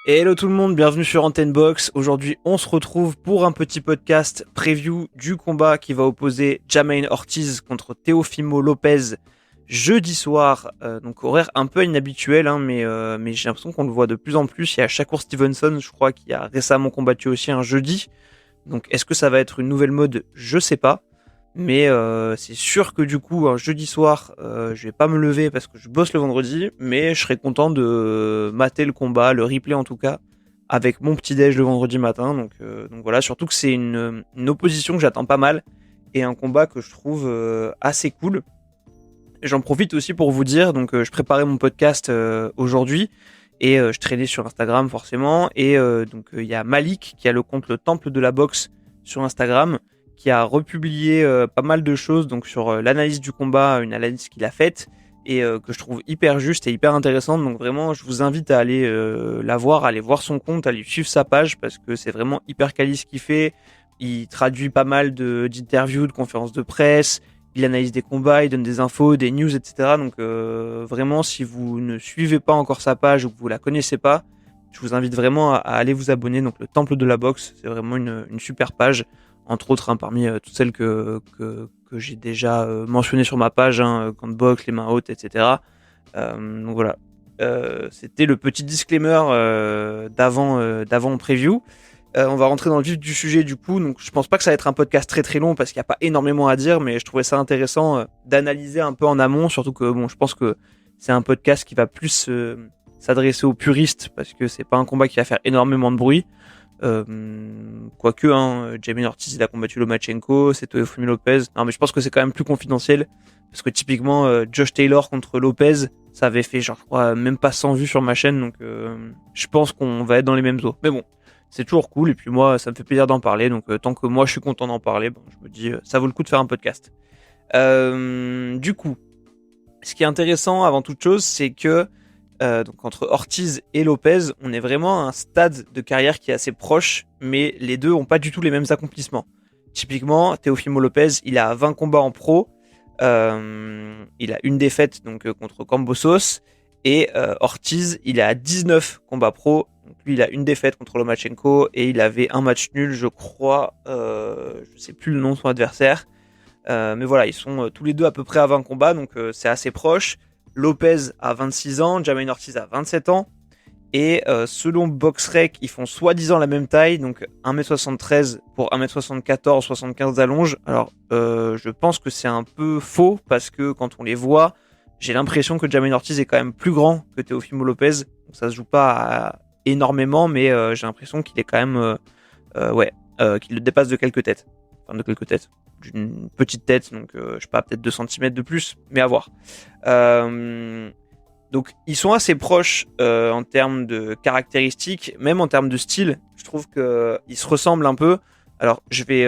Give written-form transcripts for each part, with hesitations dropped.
Hello tout le monde, bienvenue sur Antenne Box. Aujourd'hui, on se retrouve pour un petit podcast preview du combat qui va opposer Jamaine Ortiz contre Teofimo Lopez jeudi soir. Donc horaire un peu inhabituel, mais j'ai l'impression qu'on le voit de plus en plus. Il y a Shakur Stevenson, je crois, qui a récemment combattu aussi un jeudi. Donc est-ce que ça va être une nouvelle mode? Je sais pas. Mais c'est sûr que du coup, un jeudi soir, je vais pas me lever parce que je bosse le vendredi, mais je serai content de mater le combat, le replay en tout cas, avec mon petit déj le vendredi matin. Donc voilà, surtout que c'est une opposition que j'attends pas mal et un combat que je trouve assez cool. J'en profite aussi pour vous dire, donc je préparais mon podcast aujourd'hui et je traînais sur Instagram forcément et donc il y a Malik qui a le compte Le Temple de la Boxe sur Instagram qui a republié pas mal de choses donc sur l'analyse du combat, une analyse qu'il a faite et que je trouve hyper juste et hyper intéressante. Donc vraiment, je vous invite à aller la voir, à aller voir son compte, à aller suivre sa page parce que c'est vraiment hyper quali ce qu'il fait. Il traduit pas mal d'interviews, de conférences de presse. Il analyse des combats, il donne des infos, des news, etc. Donc vraiment, si vous ne suivez pas encore sa page ou que vous la connaissez pas, je vous invite vraiment à aller vous abonner. Donc le Temple de la Boxe, c'est vraiment une super page. Entre autres, parmi toutes celles que j'ai déjà mentionnées sur ma page, Camp Box, les mains hautes, etc. Donc voilà. C'était le petit disclaimer d'avant preview. On va rentrer dans le vif du sujet du coup. Donc je pense pas que ça va être un podcast très très long parce qu'il n'y a pas énormément à dire, mais je trouvais ça intéressant d'analyser un peu en amont, surtout que bon, je pense que c'est un podcast qui va plus s'adresser aux puristes parce que c'est pas un combat qui va faire énormément de bruit. Quoique, Jamaine Ortiz il a combattu Lomachenko, c'est Teofimo Lopez. Non, mais je pense que c'est quand même plus confidentiel parce que typiquement Josh Taylor contre Lopez, ça avait fait genre je crois même pas 100 vues sur ma chaîne, donc je pense qu'on va être dans les mêmes eaux. Mais bon, c'est toujours cool et puis moi ça me fait plaisir d'en parler, donc tant que moi je suis content d'en parler, bon, je me dis ça vaut le coup de faire un podcast. Du coup, ce qui est intéressant avant toute chose, c'est que donc entre Ortiz et Lopez, on est vraiment à un stade de carrière qui est assez proche, mais les deux ont pas du tout les mêmes accomplissements. Typiquement, Teofimo Lopez, il a 20 combats en pro, il a une défaite donc contre Kambosos, et Ortiz, il a 19 combats pro, donc lui il a une défaite contre Lomachenko, et il avait un match nul, je crois, je sais plus le nom de son adversaire, mais voilà, ils sont tous les deux à peu près à 20 combats, donc c'est assez proche. Lopez a 26 ans, Jamaine Ortiz a 27 ans. Et selon BoxRec, ils font soi-disant la même taille, donc 1m73 pour 1m74, 75 d'allonge. Alors, je pense que c'est un peu faux, parce que quand on les voit, j'ai l'impression que Jamaine Ortiz est quand même plus grand que Teofimo Lopez. Donc ça se joue pas énormément, mais j'ai l'impression qu'il est quand même... qu'il le dépasse de quelques têtes. Enfin, de quelques têtes. D'une petite tête, donc je sais pas, peut-être 2 cm de plus, mais à voir. Donc ils sont assez proches en termes de caractéristiques, même en termes de style. Je trouve qu'ils se ressemblent un peu. Alors je vais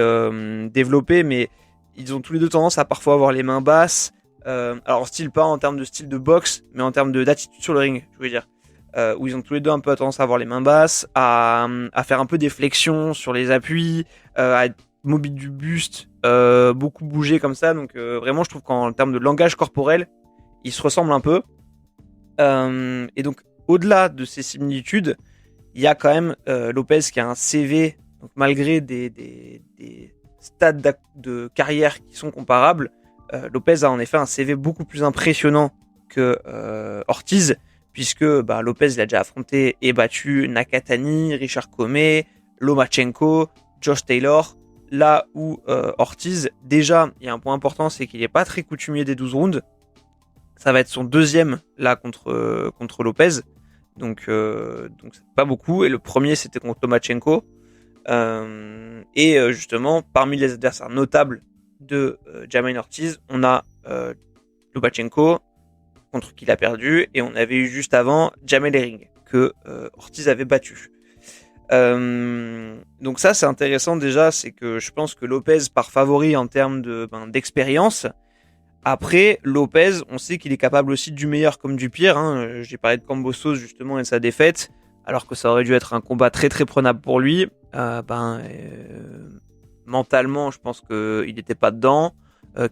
développer, mais ils ont tous les deux tendance à parfois avoir les mains basses. Alors style pas en termes de style de boxe, mais en termes d'attitude sur le ring, je veux dire. Où ils ont tous les deux un peu tendance à avoir les mains basses, à faire un peu des flexions sur les appuis, à être mobile du buste, beaucoup bouger comme ça. Donc vraiment, je trouve qu'en termes de langage corporel, ils se ressemblent un peu. Et donc, au-delà de ces similitudes, il y a quand même Lopez qui a un CV, donc malgré des stades de carrière qui sont comparables, Lopez a en effet un CV beaucoup plus impressionnant que Ortiz, puisque Lopez il a déjà affronté et battu Nakatani, Richard Commey, Lomachenko, Josh Taylor. Là où Ortiz, déjà, il y a un point important, c'est qu'il n'est pas très coutumier des 12 rounds. Ça va être son deuxième là contre Lopez. Donc c'est pas beaucoup. Et le premier, c'était contre Lomachenko. Justement, parmi les adversaires notables de Jamaine Ortiz, on a Lomachenko, contre qui il a perdu. Et on avait eu juste avant Jamel Herring, que Ortiz avait battu. Donc ça c'est intéressant déjà, c'est que je pense que Lopez part favori en termes d'expérience. Après Lopez, on sait qu'il est capable aussi du meilleur comme du pire, J'ai parlé de Kambosos justement et de sa défaite, alors que ça aurait dû être un combat très très prenable pour lui. Mentalement je pense qu'il n'était pas dedans,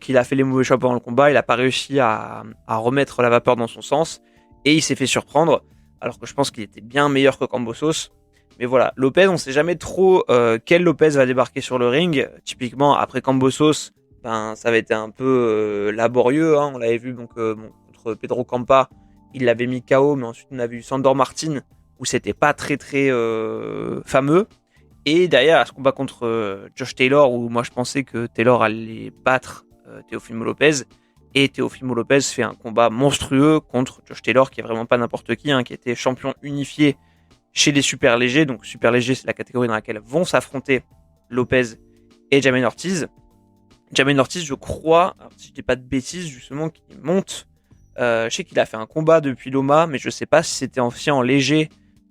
qu'il a fait les mauvais choix pendant le combat, il n'a pas réussi à remettre la vapeur dans son sens et il s'est fait surprendre. alors que je pense qu'il était bien meilleur que Kambosos. Mais voilà, Lopez, on sait jamais trop quel Lopez va débarquer sur le ring. Typiquement, après Kambosos, ça avait été un peu laborieux. On l'avait vu contre Pedro Campa, il l'avait mis KO, mais ensuite on avait eu Sandor Martin, où c'était pas très très fameux. Et derrière, à ce combat contre Josh Taylor, où moi je pensais que Taylor allait battre Teofimo Lopez. Et Teofimo Lopez fait un combat monstrueux contre Josh Taylor, qui est vraiment pas n'importe qui, qui était champion unifié chez les super légers. Donc super léger, c'est la catégorie dans laquelle vont s'affronter Lopez et Jamaine Ortiz. Jamaine Ortiz, je crois, si je dis pas de bêtises, justement, qu'il monte. Je sais qu'il a fait un combat depuis Loma, mais je sais pas si c'était aussi en léger,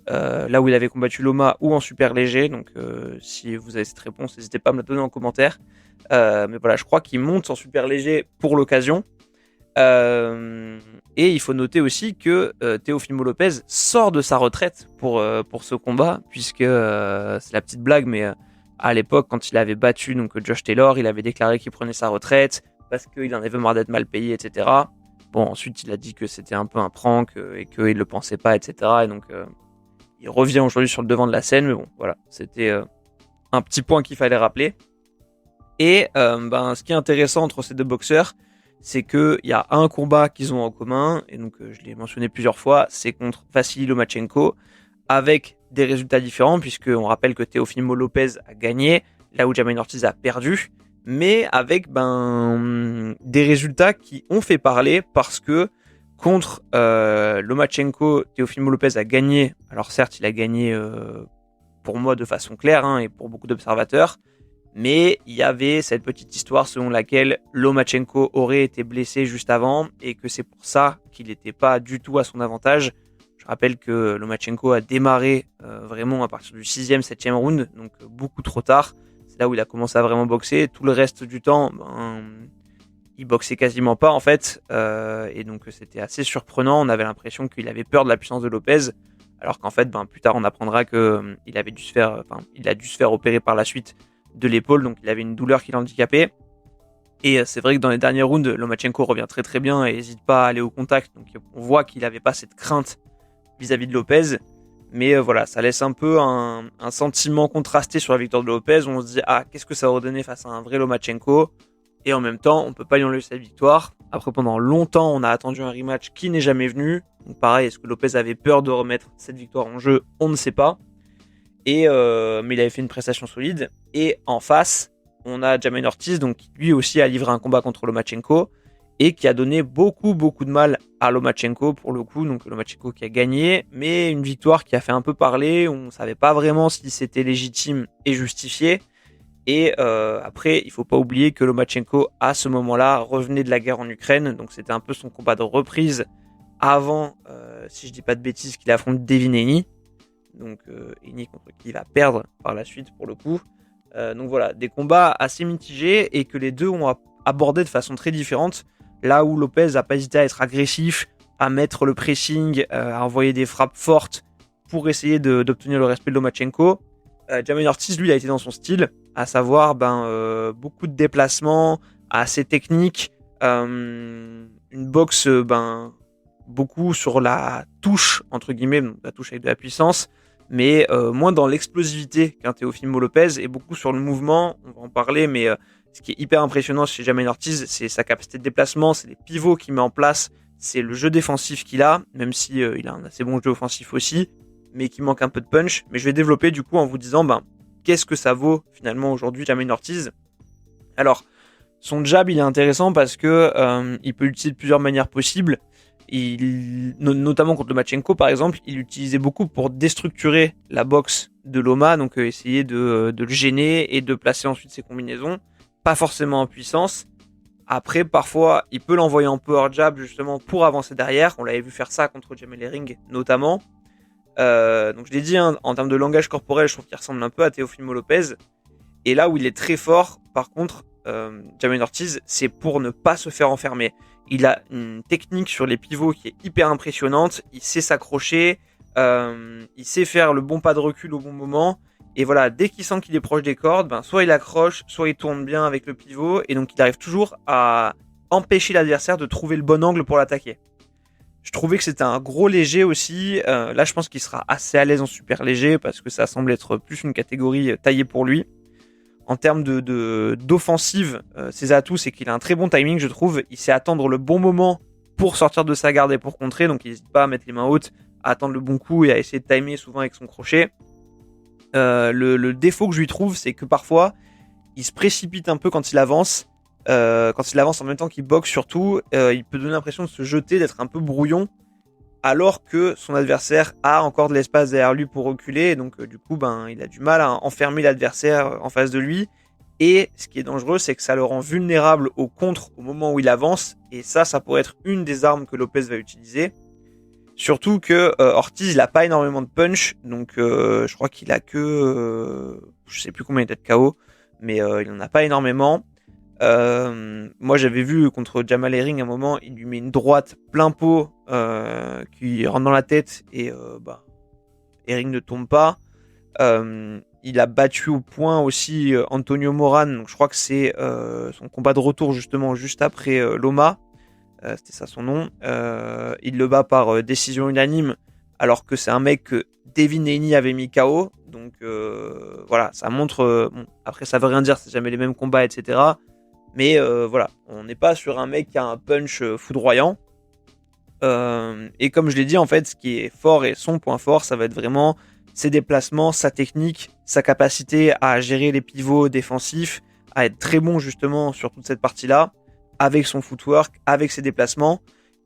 là où il avait combattu Loma, ou en super léger. Donc si vous avez cette réponse, n'hésitez pas à me la donner en commentaire. Mais voilà, je crois qu'il monte en super léger pour l'occasion. Et il faut noter aussi que Teofimo Lopez sort de sa retraite pour ce combat, puisque c'est la petite blague, mais à l'époque, quand il avait battu donc Josh Taylor, il avait déclaré qu'il prenait sa retraite parce qu'il en avait marre d'être mal payé, etc. Bon, ensuite, il a dit que c'était un peu un prank et qu'il ne le pensait pas, etc. Et donc, il revient aujourd'hui sur le devant de la scène, mais bon, voilà, c'était un petit point qu'il fallait rappeler. Et ce qui est intéressant entre ces deux boxeurs, c'est qu'il y a un combat qu'ils ont en commun, et donc je l'ai mentionné plusieurs fois, c'est contre Vassili Lomachenko, avec des résultats différents, puisqu'on rappelle que Teofimo Lopez a gagné, là où Jamaine Ortiz a perdu, mais avec des résultats qui ont fait parler, parce que contre Lomachenko, Teofimo Lopez a gagné, alors certes il a gagné pour moi de façon claire, et pour beaucoup d'observateurs, mais il y avait cette petite histoire selon laquelle Lomachenko aurait été blessé juste avant et que c'est pour ça qu'il n'était pas du tout à son avantage. Je rappelle que Lomachenko a démarré vraiment à partir du 6e, 7e round, donc beaucoup trop tard. C'est là où il a commencé à vraiment boxer. Tout le reste du temps, il boxait quasiment pas en fait. Et donc c'était assez surprenant. On avait l'impression qu'il avait peur de la puissance de Lopez. Alors qu'en fait, plus tard, on apprendra qu'il avait dû se faire opérer par la suite de l'épaule, donc il avait une douleur qui l'handicapait. Et c'est vrai que dans les derniers rounds, Lomachenko revient très très bien et n'hésite pas à aller au contact, donc on voit qu'il n'avait pas cette crainte vis-à-vis de Lopez. Mais voilà, ça laisse un peu un sentiment contrasté sur la victoire de Lopez, où on se dit qu'est-ce que ça aurait donné face à un vrai Lomachenko, et en même temps on peut pas lui enlever cette victoire. Après, pendant longtemps on a attendu un rematch qui n'est jamais venu, donc pareil, est-ce que Lopez avait peur de remettre cette victoire en jeu? On ne sait pas. Mais il avait fait une prestation solide. Et en face, on a Jamaine Ortiz, donc qui lui aussi a livré un combat contre Lomachenko et qui a donné beaucoup de mal à Lomachenko pour le coup. Donc Lomachenko qui a gagné, mais une victoire qui a fait un peu parler. On ne savait pas vraiment si c'était légitime et justifié. Et après, il faut pas oublier que Lomachenko, à ce moment-là, revenait de la guerre en Ukraine. Donc c'était un peu son combat de reprise avant, si je dis pas de bêtises, qu'il affronte Devin Haney. Donc Haney contre qui il va perdre par la suite pour le coup. Donc voilà, des combats assez mitigés et que les deux ont abordé de façon très différente. Là où Lopez n'a pas hésité à être agressif, à mettre le pressing, à envoyer des frappes fortes pour essayer d'obtenir le respect de Lomachenko. Jamaine Ortiz, lui, a été dans son style, à savoir beaucoup de déplacements, assez technique, une boxe beaucoup sur la touche, entre guillemets, donc la touche avec de la puissance, mais moins dans l'explosivité qu'un Teofimo Lopez et beaucoup sur le mouvement. On va en parler, mais ce qui est hyper impressionnant chez Jamaine Ortiz, c'est sa capacité de déplacement, c'est les pivots qu'il met en place, c'est le jeu défensif qu'il a, même si il a un assez bon jeu offensif aussi, mais qui manque un peu de punch. Mais je vais développer du coup en vous disant qu'est-ce que ça vaut finalement aujourd'hui Jamaine Ortiz. Alors, son jab il est intéressant parce que il peut l'utiliser de plusieurs manières possibles. Notamment contre Lomachenko par exemple, il l'utilisait beaucoup pour déstructurer la boxe de Loma, donc essayer de le gêner et de placer ensuite ses combinaisons, pas forcément en puissance. Après, parfois, il peut l'envoyer en power jab justement pour avancer derrière. On l'avait vu faire ça contre Jamel Herring notamment. Donc je l'ai dit, en termes de langage corporel, je trouve qu'il ressemble un peu à Teofimo Lopez. Et là où il est très fort, par contre, Jamaine Ortiz, c'est pour ne pas se faire enfermer. Il a une technique sur les pivots qui est hyper impressionnante. Il sait s'accrocher, il sait faire le bon pas de recul au bon moment. Et voilà, dès qu'il sent qu'il est proche des cordes, soit il accroche, soit il tourne bien avec le pivot. Et donc il arrive toujours à empêcher l'adversaire de trouver le bon angle pour l'attaquer. Je trouvais que c'était un gros léger aussi. Là, je pense qu'il sera assez à l'aise en super léger parce que ça semble être plus une catégorie taillée pour lui. En termes d'offensive, ses atouts, c'est qu'il a un très bon timing, je trouve. Il sait attendre le bon moment pour sortir de sa garde et pour contrer. Donc, il n'hésite pas à mettre les mains hautes, à attendre le bon coup et à essayer de timer souvent avec son crochet. Le défaut que je lui trouve, c'est que parfois, il se précipite un peu quand il avance. Quand il avance en même temps qu'il boxe surtout, il peut donner l'impression de se jeter, d'être un peu brouillon, alors que son adversaire a encore de l'espace derrière lui pour reculer, et donc du coup il a du mal à enfermer l'adversaire en face de lui, et ce qui est dangereux c'est que ça le rend vulnérable au contre au moment où il avance, et ça pourrait être une des armes que Lopez va utiliser, surtout que Ortiz il a pas énormément de punch, donc je crois qu'il a que je sais plus combien il est de KO, mais il en a pas énormément. Moi j'avais vu contre Jamal Herring à un moment, il lui met une droite plein pot qui rentre dans la tête et Herring ne tombe pas. Il a battu au point aussi Antonio Moran, donc je crois que c'est son combat de retour justement juste après Loma, c'était ça son nom. Il le bat par décision unanime alors que c'est un mec que Devin Haney avait mis KO, donc voilà, ça montre, bon, après ça veut rien dire, c'est jamais les mêmes combats, etc. Mais voilà, on n'est pas sur un mec qui a un punch foudroyant. Et comme je l'ai dit, en fait, ce qui est fort et son point fort, ça va être vraiment ses déplacements, sa technique, sa capacité à gérer les pivots défensifs, à être très bon justement sur toute cette partie-là, avec son footwork, avec ses déplacements.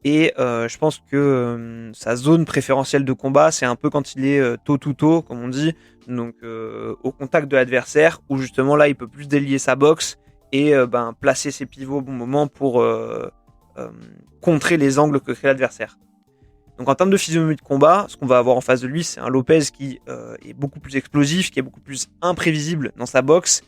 Et je pense que sa zone préférentielle de combat, c'est un peu quand il est toe-to-toe, comme on dit, donc au contact de l'adversaire, où justement là, il peut plus délier sa boxe et placer ses pivots au bon moment pour contrer les angles que crée l'adversaire. Donc en termes de physionomie de combat, ce qu'on va avoir en face de lui, c'est un Lopez qui est beaucoup plus explosif, qui est beaucoup plus imprévisible dans sa boxe,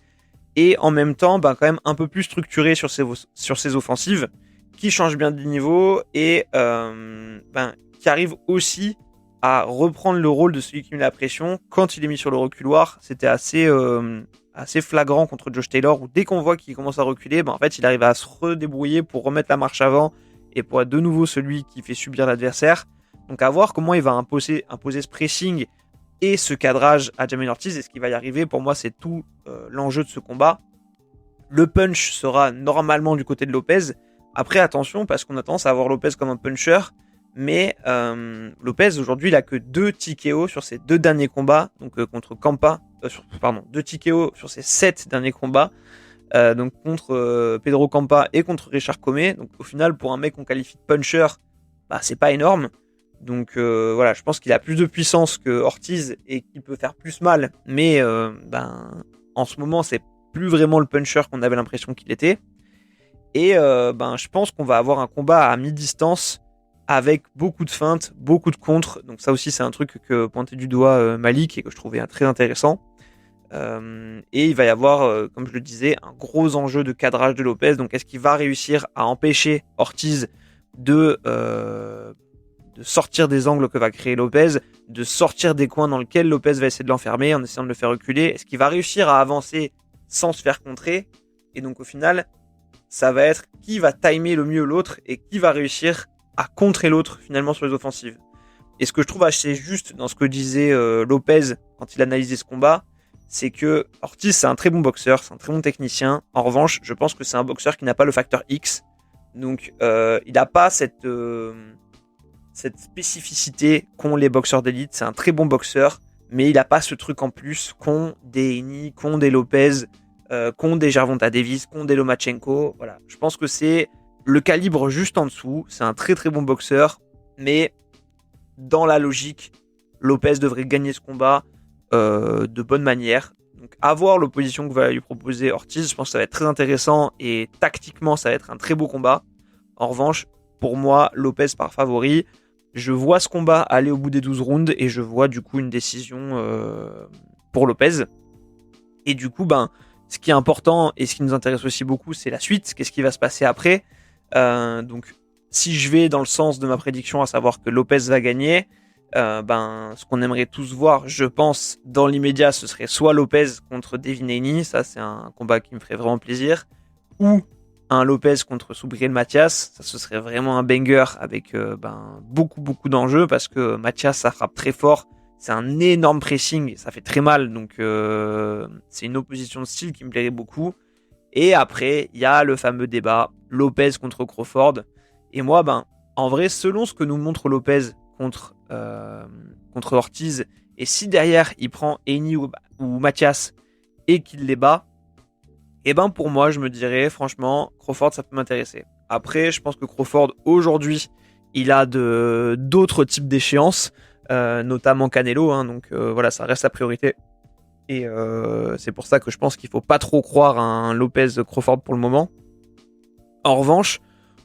et en même temps quand même un peu plus structuré sur ses offensives, qui change bien de niveau et qui arrive aussi à reprendre le rôle de celui qui met la pression quand il est mis sur le reculoir. C'était assez flagrant contre Josh Taylor, où dès qu'on voit qu'il commence à reculer, en fait il arrive à se redébrouiller pour remettre la marche avant et pour être de nouveau celui qui fait subir l'adversaire. Donc à voir comment il va imposer ce pressing et ce cadrage à Jamaine Ortiz. Et ce qui va y arriver, pour moi, c'est tout l'enjeu de ce combat. Le punch sera normalement du côté de Lopez. Après, attention, parce qu'on a tendance à voir Lopez comme un puncher. Mais Lopez, aujourd'hui, il a que 2 TKO sur ses 2 derniers combats. Donc contre Campa, 2 TKO sur ses 7 derniers combats. Donc contre Pedro Campa et contre Richard Commey. Donc au final, pour un mec qu'on qualifie de puncher, c'est pas énorme. Donc voilà, je pense qu'il a plus de puissance que Ortiz et qu'il peut faire plus mal. Mais en ce moment, c'est plus vraiment le puncher qu'on avait l'impression qu'il était. Et je pense qu'on va avoir un combat à mi-distance avec beaucoup de feintes, beaucoup de contres. Donc ça aussi, c'est un truc que pointait du doigt Malik et que je trouvais très intéressant. Et il va y avoir, comme je le disais, un gros enjeu de cadrage de Lopez. Donc est-ce qu'il va réussir à empêcher Ortiz de sortir des angles que va créer Lopez, de sortir des coins dans lesquels Lopez va essayer de l'enfermer en essayant de le faire reculer? Est-ce qu'il va réussir à avancer sans se faire contrer? Et donc au final, ça va être qui va timer le mieux l'autre et qui va réussir à contrer l'autre finalement sur les offensives. Et ce que je trouve assez juste dans ce que disait Lopez quand il analysait ce combat, c'est que Ortiz c'est un très bon boxeur, c'est un très bon technicien. En revanche, je pense que c'est un boxeur qui n'a pas le facteur X. Donc il n'a pas cette spécificité qu'ont les boxeurs d'élite. C'est un très bon boxeur, mais il n'a pas ce truc en plus qu'ont des Haney, qu'ont des Lopez, qu'ont des Gervonta Davis, qu'ont des Lomachenko. Voilà. Je pense que c'est le calibre juste en dessous. C'est un très très bon boxeur, mais dans la logique, Lopez devrait gagner ce combat de bonne manière. Donc à voir l'opposition que va lui proposer Ortiz. Je pense que ça va être très intéressant et tactiquement ça va être un très beau combat. En revanche, pour moi, Lopez par favori. Je vois ce combat aller au bout des 12 rounds et je vois du coup une décision pour Lopez. Et du coup, ce qui est important et ce qui nous intéresse aussi beaucoup, c'est la suite. Qu'est-ce qui va se passer après? Donc, si je vais dans le sens de ma prédiction, à savoir que Lopez va gagner, ce qu'on aimerait tous voir, je pense, dans l'immédiat, ce serait soit Lopez contre Devin Haney. Ça, c'est un combat qui me ferait vraiment plaisir. Ou un Lopez contre Subriel Mathias. Ça, ce serait vraiment un banger avec beaucoup d'enjeux parce que Mathias, ça frappe très fort. C'est un énorme pressing, ça fait très mal. Donc, c'est une opposition de style qui me plairait beaucoup. Et après, il y a le fameux débat Lopez contre Crawford. Et moi, en vrai, selon ce que nous montre Lopez contre Ortiz, et si derrière il prend Haney ou Mathias et qu'il les bat, et pour moi, je me dirais, franchement, Crawford, ça peut m'intéresser. Après, je pense que Crawford, aujourd'hui, il a d'autres types d'échéances, notamment Canelo, donc voilà, ça reste la priorité. Et c'est pour ça que je pense qu'il faut pas trop croire à un Lopez-Crawford pour le moment. En revanche,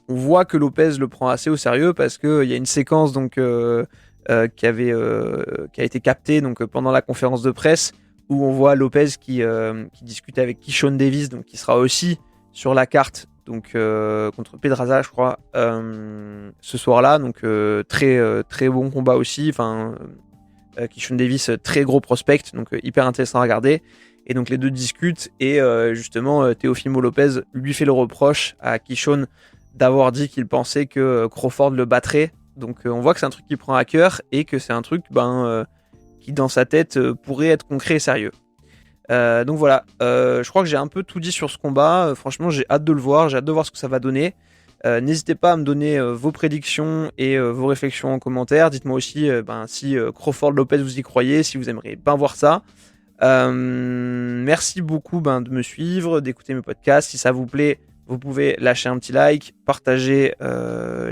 on voit que Lopez le prend assez au sérieux parce qu'il y a une séquence qui a été captée pendant la conférence de presse où on voit Lopez qui discute avec Keyshawn Davis, donc qui sera aussi sur la carte contre Pedraza, je crois, ce soir-là. Donc très bon combat aussi. Keyshawn Davis, très gros prospect, donc hyper intéressant à regarder. Et donc les deux discutent et justement Teofimo Lopez lui fait le reproche à Keyshawn d'avoir dit qu'il pensait que Crawford le battrait. Donc on voit que c'est un truc qui prend à cœur et que c'est un truc qui dans sa tête pourrait être concret et sérieux. Donc voilà, je crois que j'ai un peu tout dit sur ce combat. Franchement, j'ai hâte de le voir, j'ai hâte de voir ce que ça va donner. N'hésitez pas à me donner vos prédictions et vos réflexions en commentaire. Dites-moi aussi si Crawford Lopez vous y croyez, si vous aimeriez voir ça. Merci beaucoup de me suivre, d'écouter mes podcasts. Si ça vous plaît, vous pouvez lâcher un petit like, partager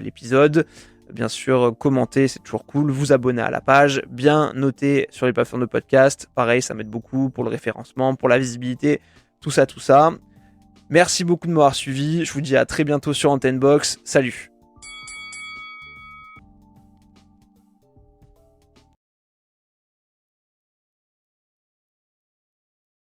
l'épisode, bien sûr commenter, c'est toujours cool, vous abonner à la page, bien noter sur les plateformes de podcast, pareil ça m'aide beaucoup pour le référencement, pour la visibilité, tout ça. Merci beaucoup de m'avoir suivi, je vous dis à très bientôt sur Antenne Box, salut.